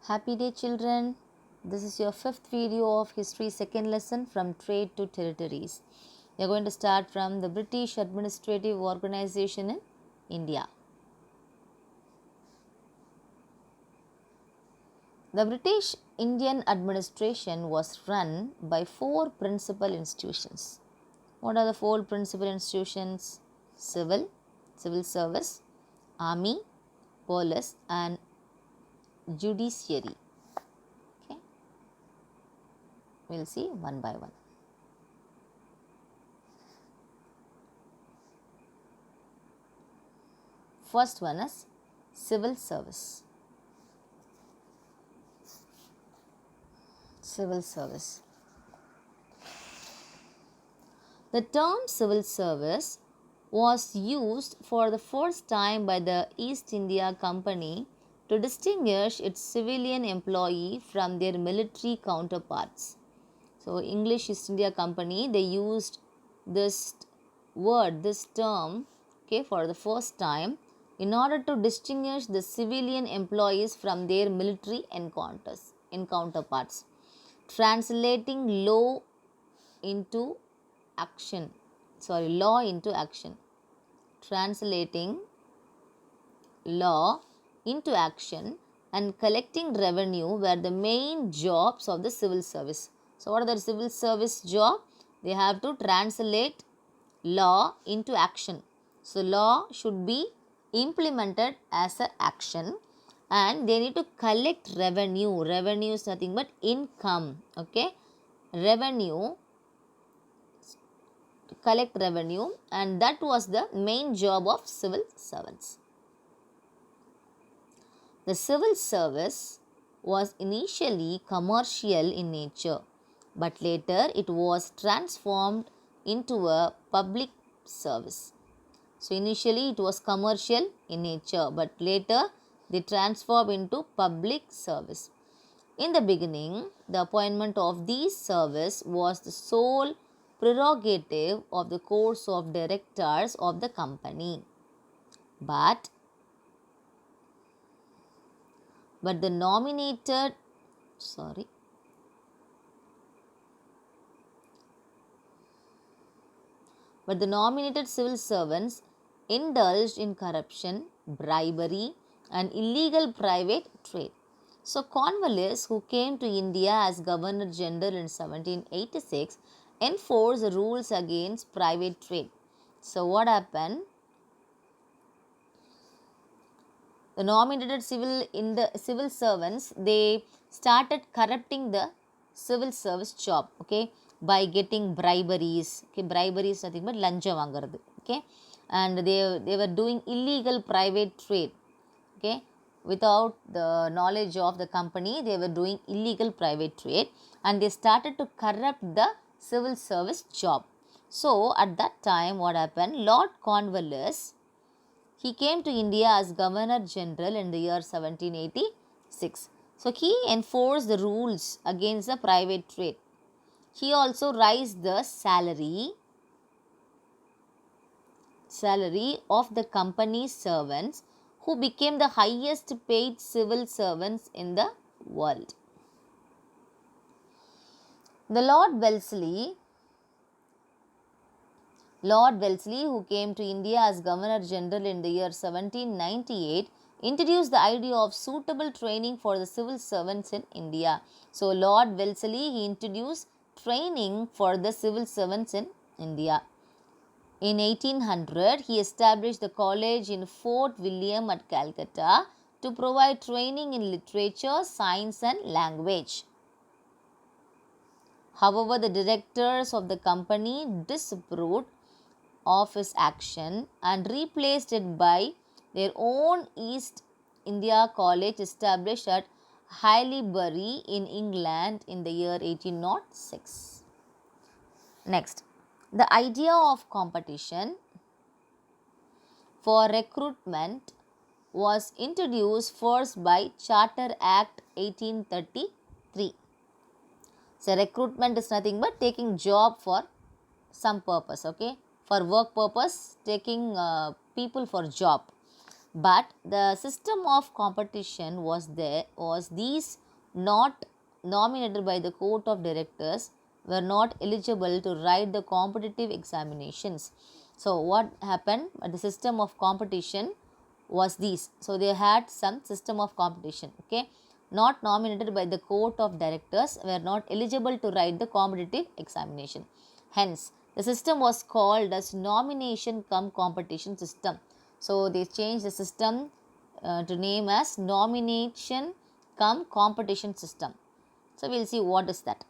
Happy day children. This is your fifth video of history second lesson from trade to territories. We are going to start from the British administrative organization in India. The British Indian administration was run by four principal institutions. What are the four principal institutions? Civil service, army, police and judiciary. Okay. We'll see one by one. First one is civil service. Civil service. The term civil service was used for the first time by the East India Company to distinguish its civilian employee from their military counterparts. So, English East India Company, they used this word, this term, okay, for the first time in order to distinguish the civilian employees from their military counterparts, translating law into action. Translating law into action and collecting revenue were the main jobs of the civil service. So, what are the civil service job? They have to translate law into action. So, law should be implemented as an action and they need to collect revenue. Revenue is nothing but income. Okay, revenue, collect revenue, and that was the main job of civil servants. The civil service was initially commercial in nature, but later it was transformed into a public service. So, initially it was commercial in nature, but later they transformed into public service. In the beginning, the appointment of these service was the sole prerogative of the course of directors of the company. But the nominated civil servants indulged in corruption, bribery and illegal private trade. So, Cornwallis, who came to India as Governor General in 1786, enforced the rules against private trade. So, what happened? The nominated civil servants, they started corrupting the civil service job, okay, by getting briberies. Okay, bribery is nothing but lanja vaangaradhu, okay, and they were doing illegal private trade, okay, without the knowledge of the company. They were doing illegal private trade and they started to corrupt the civil service job. So, at that time, what happened? Lord Cornwallis, he came to India as Governor General in the year 1786. So, he enforced the rules against the private trade. He also raised the salary of the company's servants, who became the highest paid civil servants in the world. The Lord Wellesley, who came to India as Governor General in the year 1798, introduced the idea of suitable training for the civil servants in India. So, Lord Wellesley, he introduced training for the civil servants in India. In 1800, he established the college in Fort William at Calcutta to provide training in literature, science and language. However, the directors of the company disapproved of his action and replaced it by their own East India College established at Haileybury in England in the year 1806. Next, the idea of competition for recruitment was introduced first by Charter Act 1833. So, recruitment is nothing but taking job for some purpose, okay, for work purpose, taking people for job. But the system of competition was these not nominated by the court of directors were not eligible to write the competitive examinations. So what happened? The system of competition was these. So they had some system of competition. Okay, not nominated by the court of directors were not eligible to write the competitive examination. Hence, the system was called as nomination cum competition system. So they changed the system to name as nomination cum competition system. So we'll see what is that.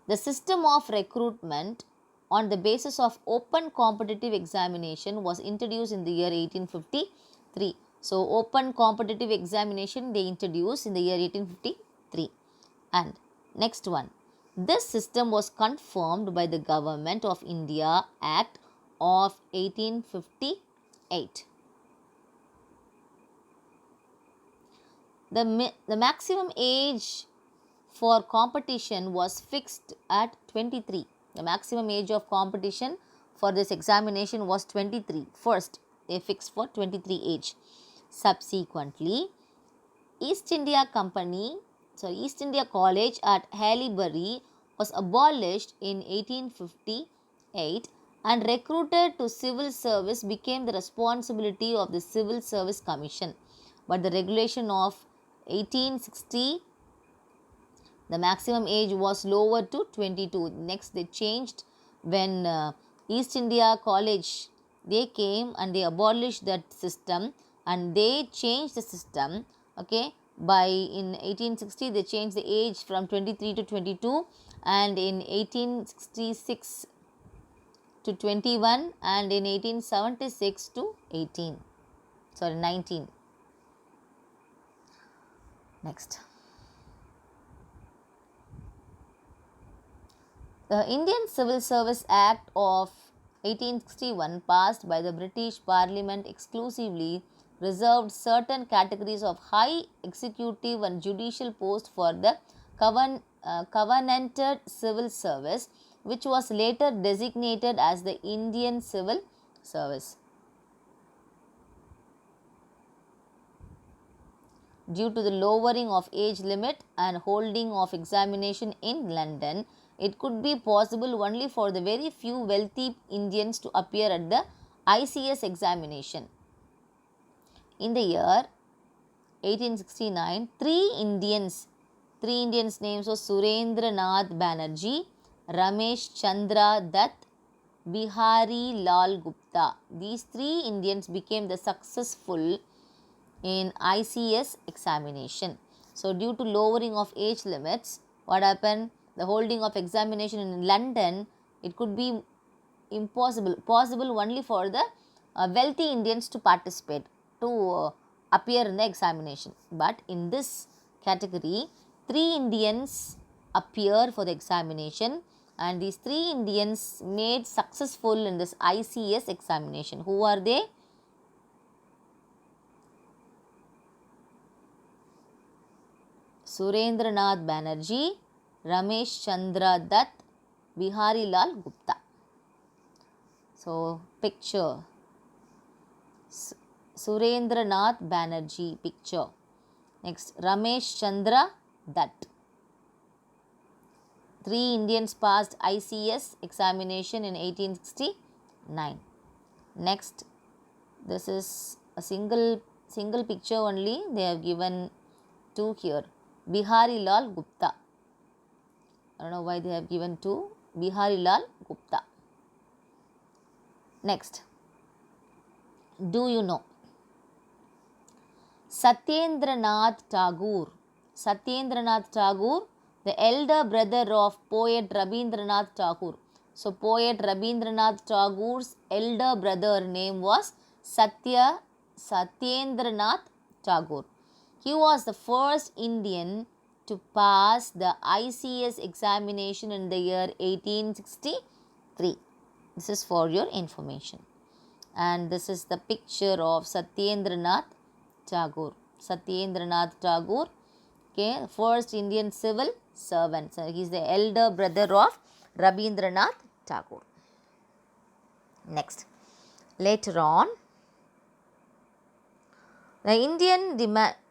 The system of recruitment on the basis of open competitive examination was introduced in the year 1853. So open competitive examination they introduced in the year 1853. And next one, this system was confirmed by the Government of India Act of 1858. The maximum age for competition was fixed at 23. The maximum age of competition for this examination was 23. First, they fixed for 23 age. Subsequently, East India College at Haileybury was abolished in 1858 and recruited to civil service became the responsibility of the Civil Service Commission. But the regulation of 1860, the maximum age was lowered to 22. Next, they changed when East India College they came and they abolished that system and they changed the system. Okay, by in 1860 they changed the age from 23 to 22, and in 1866 to 21, and in 1876 to 19. Next, the Indian Civil Service Act of 1861, passed by the British Parliament, exclusively reserved certain categories of high executive and judicial posts for the covenanted civil service, which was later designated as the Indian Civil Service. Due to the lowering of age limit and holding of examination in London, it could be possible only for the very few wealthy Indians to appear at the ICS examination. In the year 1869, three Indians names were Surendra Nath Banerjee, Ramesh Chandra Dutt, Bihari Lal Gupta. These three Indians became the successful in ICS examination. So due to lowering of age limits, what happened? The holding of examination in London, it could be possible only for the wealthy Indians to participate, to appear in the examination. But in this category, three Indians appear for the examination, and these three Indians made successful in this ICS examination. Who are they? Surendra Nath Banerjee, Ramesh Chandra Dutt, Bihari Lal Gupta. So, picture Surendra Nath Banerjee picture. Next, Ramesh Chandra Dutt. Three Indians passed ICS examination in 1869. Next, this is a single picture only. They have given two here. Bihari Lal Gupta. I don't know why they have given two. Bihari Lal Gupta. Next, do you know Satyendra Nath Tagore? Satyendra Nath Tagore, the elder brother of poet Rabindranath Tagore. So, poet Rabindranath Tagore's elder brother name was Satyendra Nath Tagore. He was the first Indian to pass the ICS examination in the year 1863. This is for your information. And this is the picture of Satyendra Nath Tagore. Satyendra Nath Tagore, okay, first Indian civil servant. So, he is the elder brother of Rabindranath Tagore. Next, later on, The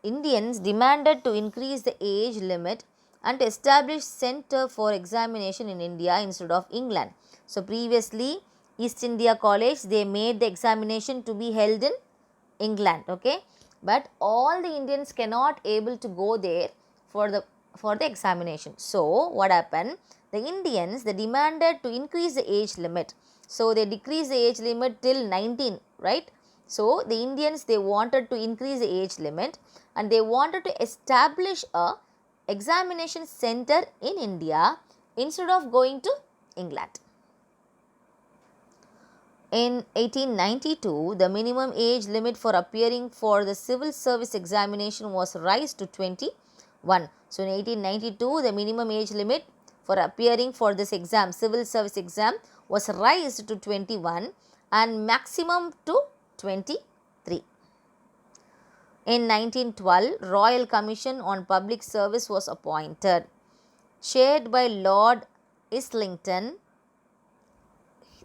Indians demanded to increase the age limit and to establish center for examination in India instead of England. So previously East India College, they made the examination to be held in England, okay, but all the Indians cannot able to go there for the examination. So what happened, the Indians, they demanded to increase the age limit, so they decreased the age limit till 19, right? So the Indians, they wanted to increase the age limit and they wanted to establish a examination center in India instead of going to England. In 1892, the minimum age limit for appearing for the civil service examination was raised to 21. So in 1892, the minimum age limit for appearing for this exam, civil service exam, was raised to 21 and maximum to 23. In 1912, Royal Commission on Public Service was appointed, chaired by Lord Islington.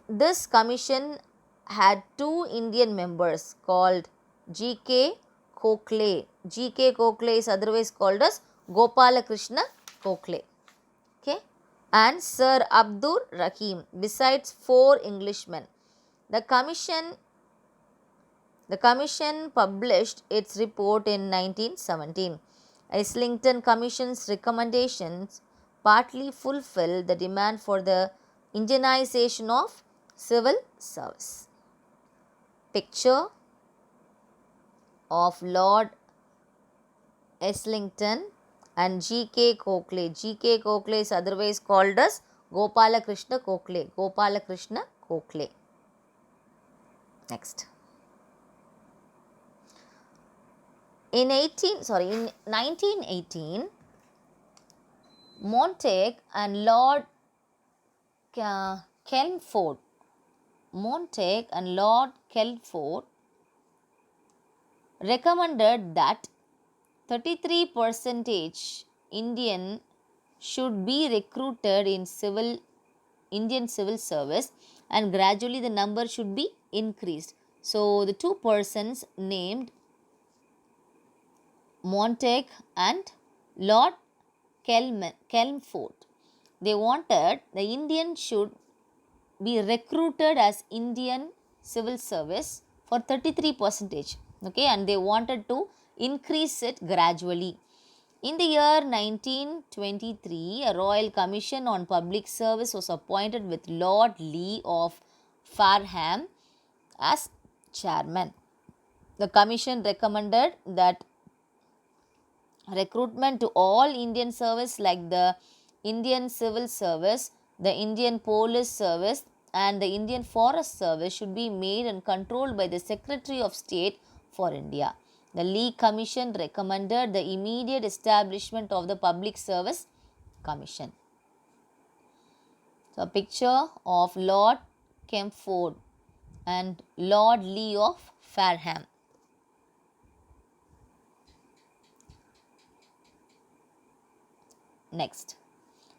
This commission had two Indian members called G.K. Khokhle. G.K. Khokhle is otherwise called as Gopalakrishna Khokhle, okay, and Sir Abdur Rahim, besides four Englishmen. The commission published its report in 1917. Islington Commission's recommendations partly fulfill the demand for the Indianization of civil service. Picture of Lord Islington and G.K. Khokhle. G.K. Khokhle is otherwise called as Gopalakrishna Khokhle. Gopalakrishna Khokhle. Next. In 1918, Montague and Lord Chelmsford recommended that 33% Indian should be recruited in Indian civil service and gradually the number should be increased. So the two persons named Montague and Lord Chelmsford, they wanted the Indian should be recruited as Indian civil service for 33%, okay, and they wanted to increase it gradually. In the year 1923, a Royal Commission on Public Service was appointed with Lord Lee of Fareham as chairman. The commission recommended that recruitment to all Indian service like the Indian Civil Service, the Indian Police Service and the Indian Forest Service should be made and controlled by the Secretary of State for India. The Lee Commission recommended the immediate establishment of the Public Service Commission. So, a picture of Lord Chelmsford and Lord Lee of Fareham. Next.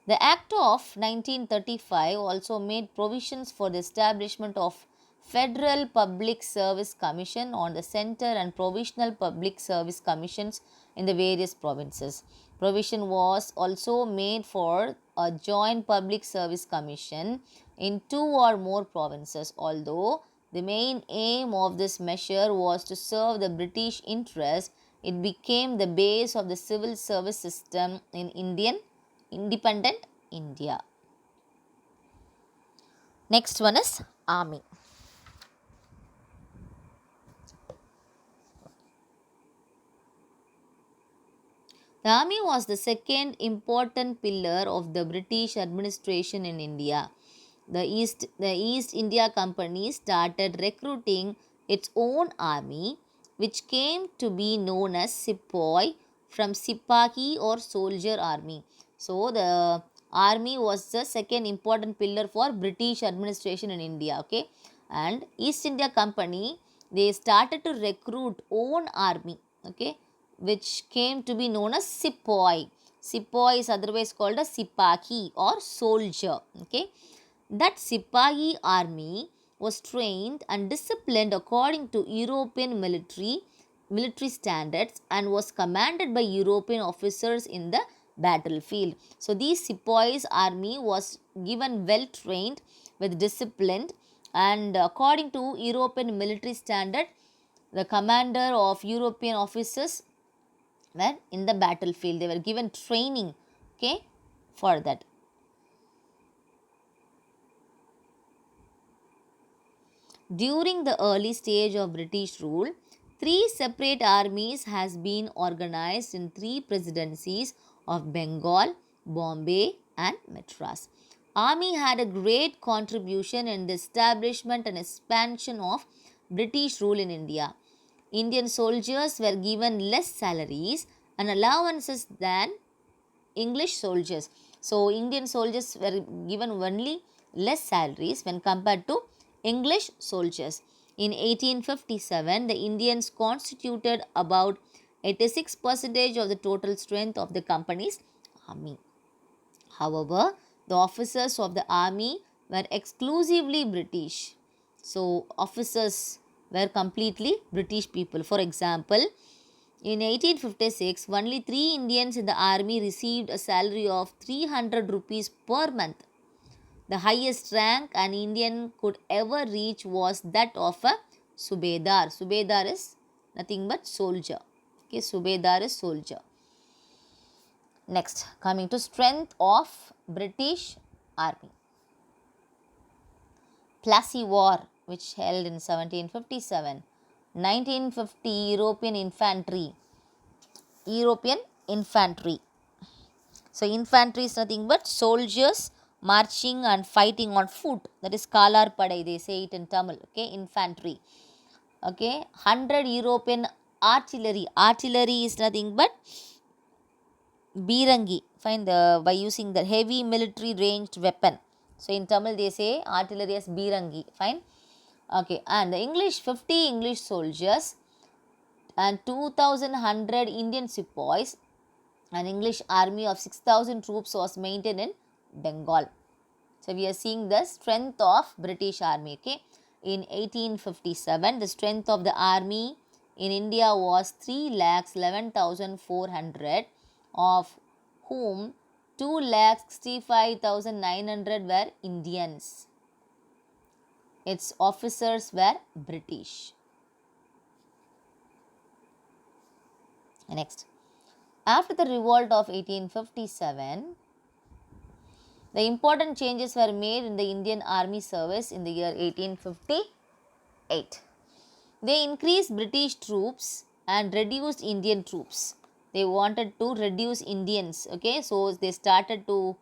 The Act of 1935 also made provisions for the establishment of Federal Public Service Commission on the Centre and Provisional Public Service Commissions in the various provinces. Provision was also made for a Joint Public Service Commission in two or more provinces, although the main aim of this measure was to serve the British interest. It became the base of the civil service system in independent India. Next one is Army. The Army was the second important pillar of the British administration in India. The East India Company started recruiting its own army, which came to be known as Sepoy, from Sipahi or soldier army. So the army was the second important pillar for British administration in India, okay, and East India Company, they started to recruit own army, okay, which came to be known as Sepoy. Sepoy is otherwise called a Sipahi or soldier, okay. That Sipahi army was trained and disciplined according to European military military standards and was commanded by European officers in the battlefield. So these sepoys army was given well trained with disciplined, and according to European military standard, the commander of European officers were in the battlefield. They were given training, okay, for that. During the early stage of British rule, three separate armies has been organized in three presidencies of Bengal, Bombay and Madras. Army had a great contribution in the establishment and expansion of British rule in India. Indian soldiers were given less salaries and allowances than English soldiers. So, Indian soldiers were given only less salaries when compared to English soldiers. In 1857, the Indians constituted about 86% of the total strength of the company's army. However, the officers of the army were exclusively British. So, officers were completely British people. For example, in 1856, only 3 Indians in the army received a salary of 300 rupees per month. The highest rank an Indian could ever reach was that of a Subedar. Subedar is nothing but soldier. Okay, Subedar is soldier. Next, coming to strength of British army. Plassey War, which held in 1757. 1950, European infantry. European infantry. So, infantry is nothing but soldiers marching and fighting on foot. That is Kalar Padai, they say it in Tamil. Okay, infantry. Okay, 100 European artillery. Artillery is nothing but Birangi. Find the by using the heavy military ranged weapon. So, in Tamil they say artillery as Birangi. Fine. Okay, and the English 50 English soldiers and 2,100 Indian sepoys. An English army of 6,000 troops was maintained in Bengal. So, we are seeing the strength of British army. Okay, in 1857, the strength of the army in India was 3,11,400, of whom 2,65,900 were Indians. Its officers were British. Next, after the revolt of 1857, the important changes were made in the Indian army service in the year 1858. They increased British troops and reduced Indian troops. They wanted to reduce Indians. Okay, so they started to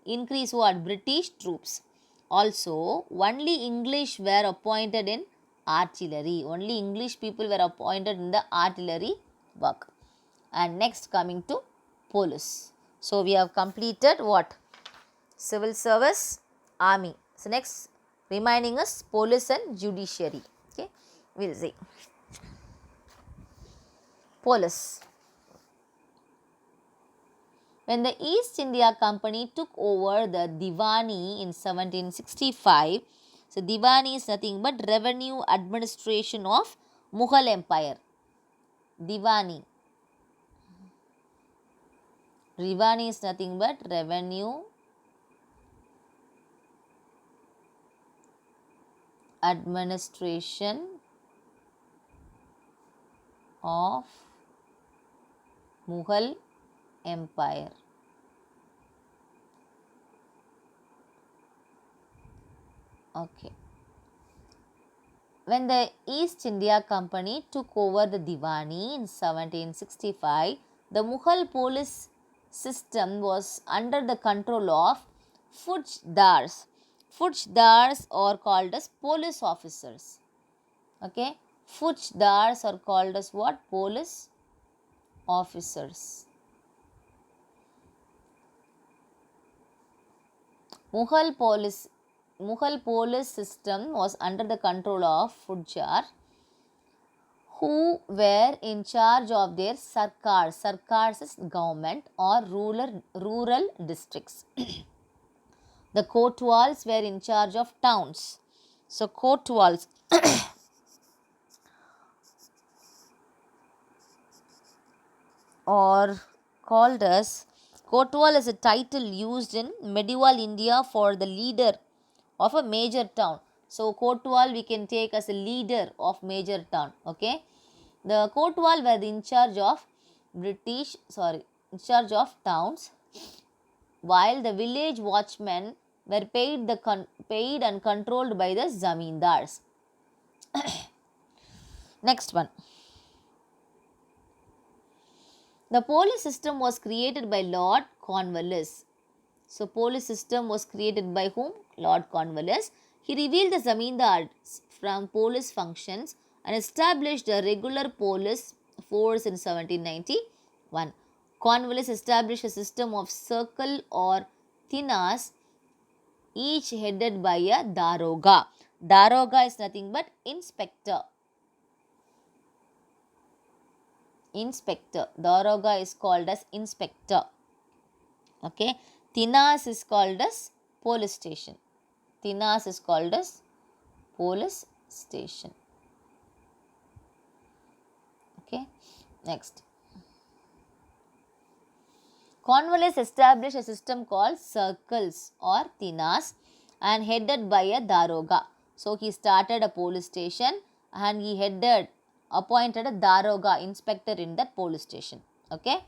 increase what? British troops. Also, only English were appointed in artillery. Only English people were appointed in the artillery work. And next, coming to police. So, we have completed what? Civil service, army. So, next remaining us police and judiciary. Okay, we will see. Police. When the East India Company took over the Diwani in 1765, so Diwani is nothing but revenue administration of Mughal Empire. Diwani. Diwani is nothing but revenue administration of Mughal Empire. Okay. When the East India Company took over the Diwani in 1765, the Mughal police system was under the control of Faujdars. Faujdars are called as police officers. Okay, Faujdars are called as what? Police officers. Mughal police system was under the control of Faujdar, who were in charge of their sarkars. Sarkars is government or rural districts. The kotwals were in charge of towns. So, kotwals or called as Kotwal is a title used in medieval India for the leader of a major town. So Kotwal we can take as a leader of major town. Okay, the Kotwal were in charge of in charge of towns, while the village watchmen were paid and controlled by the zamindars. Next one. The police system was created by Lord Cornwallis. So, police system was created by whom? Lord Cornwallis. He revealed the zamindars from police functions and established a regular police force in 1791. Cornwallis established a system of circle or thinas, each headed by a daroga. Daroga is nothing but inspector. Inspector. Daroga is called as inspector. Okay. Thinas is called as police station. Thinas is called as police station. Okay. Next. Cornwallis established a system called circles or thinas and headed by a daroga. So he started a police station and he appointed a daroga inspector in that police station. Okay.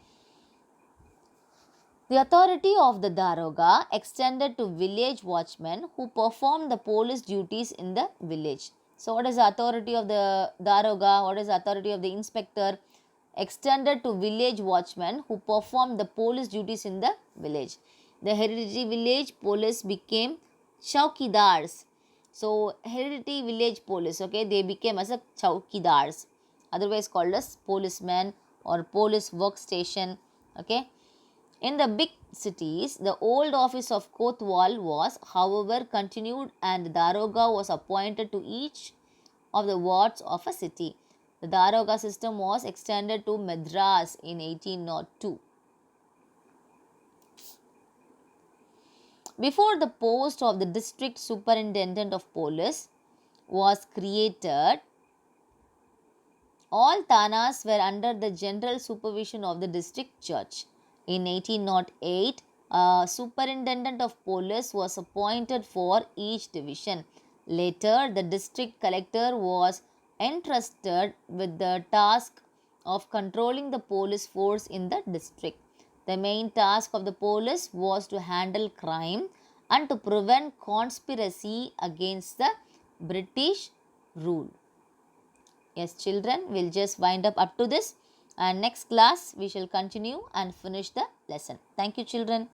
The authority of the daroga extended to village watchmen who performed the police duties in the village. So what is the authority of the daroga? What is the authority of the inspector? Extended to village watchmen who performed the police duties in the village. The hereditary village police became chowkidars. So hereditary village police, okay, they became as a chowkidars, otherwise called as policemen or police workstation. Okay. In the big cities, the old office of Kotwal was, however, continued and daroga was appointed to each of the wards of a city. The daroga system was extended to Madras in 1802. Before the post of the district superintendent of police was created, all thanas were under the general supervision of the district judge. In 1808, a superintendent of police was appointed for each division. Later, the district collector was entrusted with the task of controlling the police force in the district. The main task of the police was to handle crime and to prevent conspiracy against the British rule. Yes, children, we'll just wind up to this, and next class we shall continue and finish the lesson. Thank you, children.